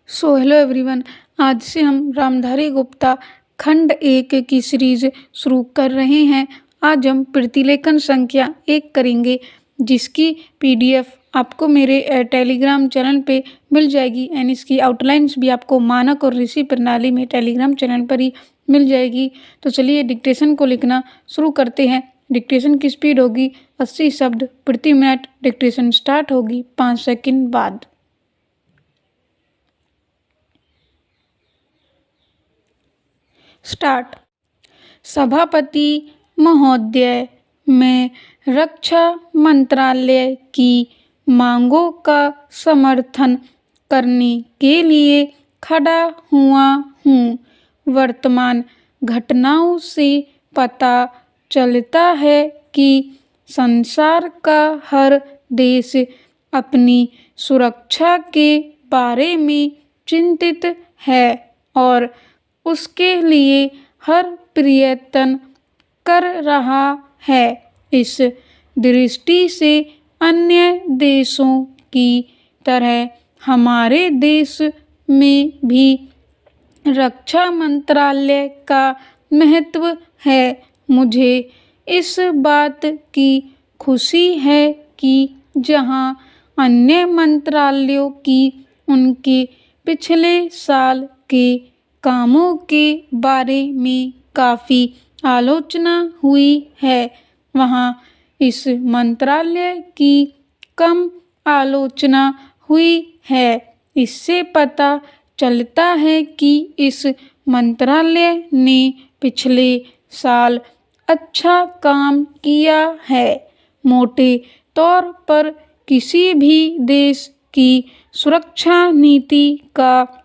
Hello everyone. आज से हम रामधारी गुप्ता खंड 1 की सीरीज शुरू कर रहे हैं। आज हम प्रतिलेखन संख्या 1 करेंगे, जिसकी पीडीएफ आपको मेरे टेलीग्राम चैनल पे मिल जाएगी एंड इसकी आउटलाइंस भी आपको मानक और ऋषि प्रणाली में टेलीग्राम चैनल पर ही मिल जाएगी। तो चलिए डिक्टेशन को लिखना शुरू करते हैं। डिक्टेशन की स्पीड होगी 80 शब्द प्रति मिनट। डिक्टेशन स्टार्ट होगी 5 सेकंड बाद। स्टार्ट। सभापति महोदय, मैं रक्षा मंत्रालय की मांगों का समर्थन करने के लिए खड़ा हुआ हूँ। वर्तमान घटनाओं से पता चलता है कि संसार का हर देश अपनी सुरक्षा के बारे में चिंतित है और उसके लिए हर प्रयत्न कर रहा है। इस दृष्टि से अन्य देशों की तरह हमारे देश में भी रक्षा मंत्रालय का महत्व है। मुझे इस बात की खुशी है कि जहां अन्य मंत्रालयों की उनके पिछले साल के कामों के बारे में काफ़ी आलोचना हुई है, वहाँ इस मंत्रालय की कम आलोचना हुई है। इससे पता चलता है कि इस मंत्रालय ने पिछले साल अच्छा काम किया है। मोटे तौर पर किसी भी देश की सुरक्षा नीति का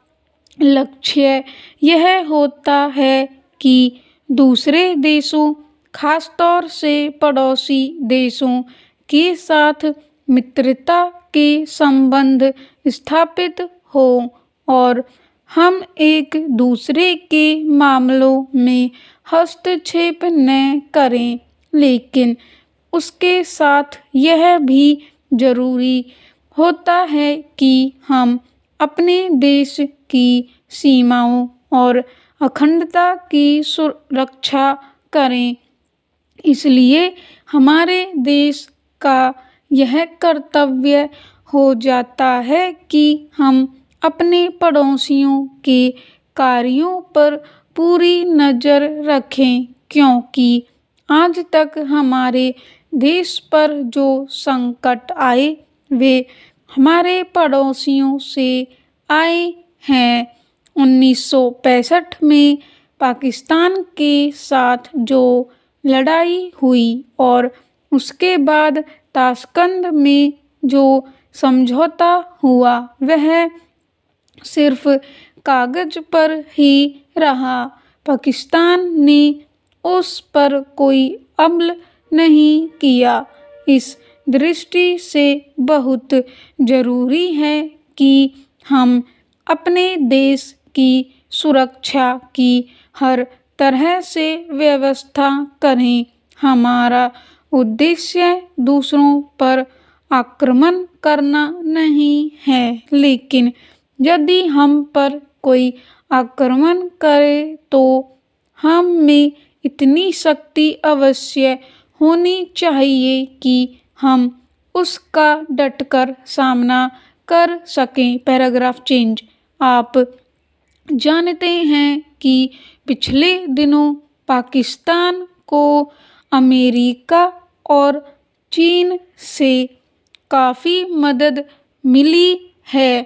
लक्ष्य यह होता है कि दूसरे देशों, खासतौर से पड़ोसी देशों के साथ मित्रता के संबंध स्थापित हो और हम एक दूसरे के मामलों में हस्तक्षेप न करें। लेकिन उसके साथ यह भी जरूरी होता है कि हम अपने देश की सीमाओं और अखंडता की सुरक्षा करें। इसलिए हमारे देश का यह कर्तव्य हो जाता है कि हम अपने पड़ोसियों के कार्यों पर पूरी नज़र रखें, क्योंकि आज तक हमारे देश पर जो संकट आए वे हमारे पड़ोसियों से आए हैं। 1965 में पाकिस्तान के साथ जो लड़ाई हुई और उसके बाद ताशकंद में जो समझौता हुआ, वह सिर्फ कागज पर ही रहा। पाकिस्तान ने उस पर कोई अमल नहीं किया। इस दृष्टि से बहुत जरूरी है कि हम अपने देश की सुरक्षा की हर तरह से व्यवस्था करें। हमारा उद्देश्य दूसरों पर आक्रमण करना नहीं है, लेकिन यदि हम पर कोई आक्रमण करे तो हम में इतनी शक्ति अवश्य होनी चाहिए कि हम उसका डटकर सामना कर सकें। Paragraph change. आप जानते हैं कि पिछले दिनों पाकिस्तान को अमेरिका और चीन से काफ़ी मदद मिली है।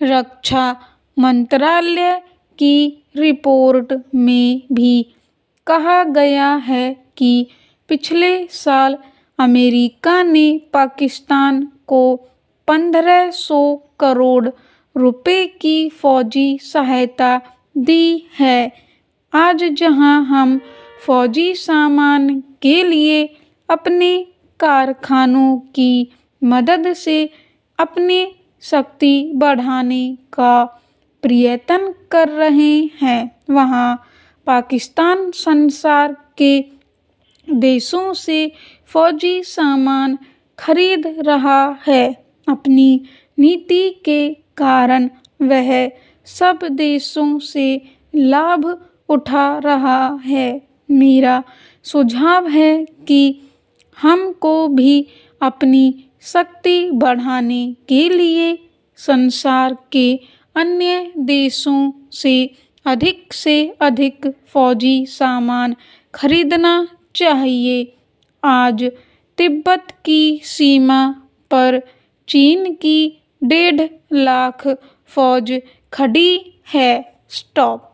रक्षा मंत्रालय की रिपोर्ट में भी कहा गया है कि पिछले साल अमेरिका ने पाकिस्तान को 1500 करोड़ रुपए की फौजी सहायता दी है। आज जहां हम फौजी सामान के लिए अपने कारखानों की मदद से अपनी शक्ति बढ़ाने का प्रयत्न कर रहे हैं, वहां पाकिस्तान संसार के देशों से फौजी सामान खरीद रहा है। अपनी नीति के कारण वह सब देशों से लाभ उठा रहा है। मेरा सुझाव है कि हमको भी अपनी शक्ति बढ़ाने के लिए संसार के अन्य देशों से अधिक फौजी सामान खरीदना चाहिए। आज तिब्बत की सीमा पर चीन की 1.5 लाख फौज खड़ी है। स्टॉप।